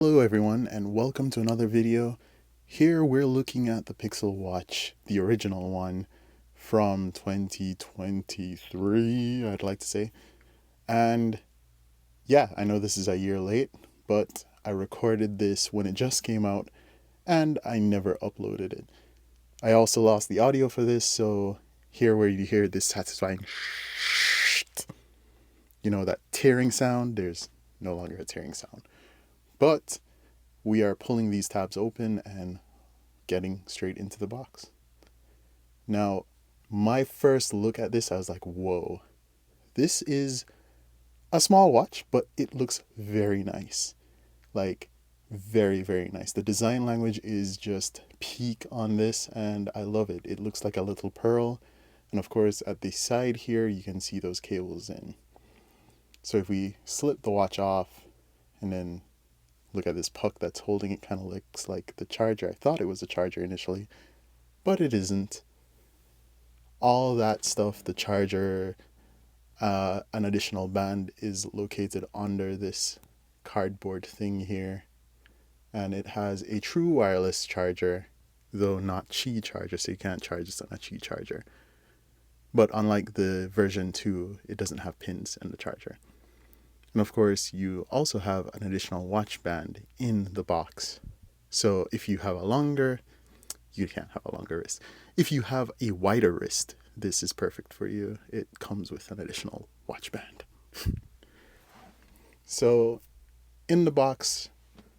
Hello everyone and welcome to another video. Here we're looking at the Pixel Watch, the original one from 2023, I'd like to say. And yeah, I know this is a year late, but I recorded this when it just came out and I never uploaded it. I also lost the audio for this, so here where you hear this satisfying that tearing sound, there's no longer a tearing sound. But we are pulling these tabs open and getting straight into the box. Now, my first look at this, I was like, whoa, this is a small watch, but it looks very nice. Like, very, very nice. The design language is just peak on this, and I love it. It looks like a little pearl. And of course, at the side here, you can see those cables in. So if we slip the watch off and then look at this puck that's holding it, kind of looks like the charger. I thought it was a charger initially, but it isn't. All that stuff, the charger, an additional band is located under this cardboard thing here. And it has a true wireless charger, though not Qi charger, so you can't charge this on a Qi charger. But unlike the version 2, it doesn't have pins in the charger. And of course, you also have an additional watch band in the box. So if you have a longer, you can't have a longer wrist. If you have a wider wrist, this is perfect for you. It comes with an additional watch band. So in the box,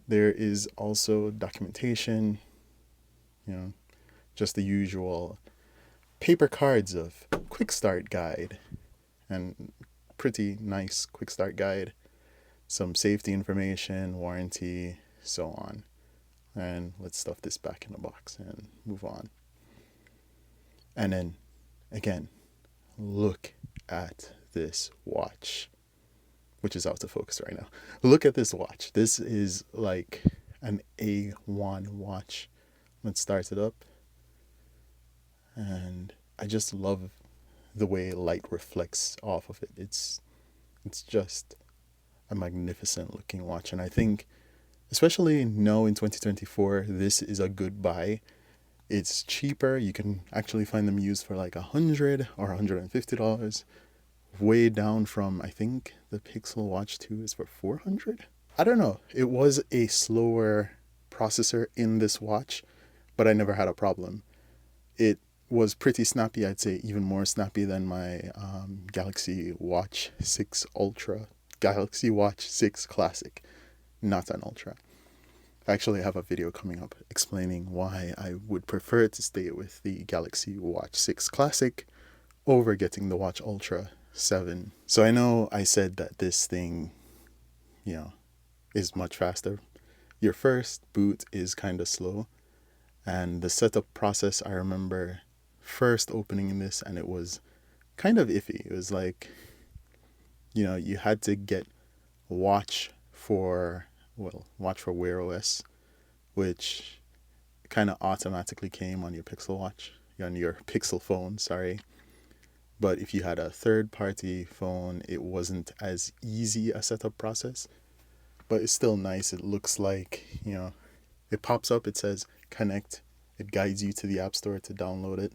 there is also documentation, just the usual paper cards of quick start guide and pretty nice quick start guide, some safety information, warranty, so on. And let's stuff this back in the box and move on. And then again, look at this watch, which is out of focus right now. Look at this watch. This is like an A1 watch. Let's start it up. And I just love the way light reflects off of it. It's just a magnificent looking watch. And I think, especially now in 2024, this is a good buy. It's cheaper. You can actually find them used for like $100 or $150. Way down from, I think the Pixel Watch 2 is for $400. I don't know. It was a slower processor in this watch, but I never had a problem. It was pretty snappy. I'd say even more snappy than my Galaxy Watch 6 Ultra, Galaxy Watch 6 Classic, not an Ultra. I actually have a video coming up explaining why I would prefer to stay with the Galaxy Watch 6 Classic over getting the Watch Ultra 7. So I know I said that this thing, is much faster. Your first boot is kind of slow. And the setup process, I remember first opening this and it was kind of iffy. It was like, you had to get Watch for Wear OS, which kind of automatically came on your Pixel Watch, on your Pixel phone, sorry. But if you had a third-party phone, it wasn't as easy a setup process. But it's still nice. It looks like, it pops up, it says connect. It guides you to the App Store to download it.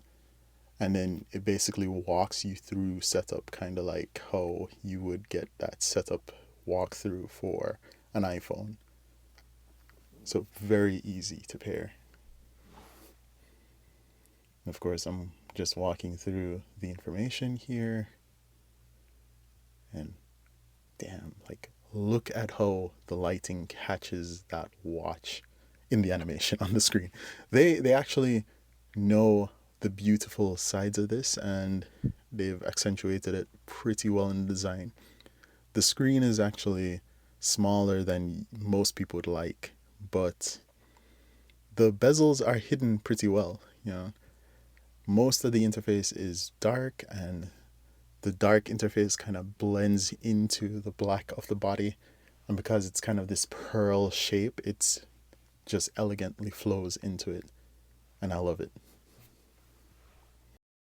And then it basically walks you through setup, kind of like how you would get that setup walkthrough for an iPhone. So very easy to pair. Of course, I'm just walking through the information here. And damn, look at how the lighting catches that watch in the animation on the screen. They actually know the beautiful sides of this, and they've accentuated it pretty well in the design. The screen is actually smaller than most people would like, but the bezels are hidden pretty well. Most of the interface is dark, and the dark interface kind of blends into the black of the body. And because it's kind of this pearl shape, it's just elegantly flows into it. And I love it.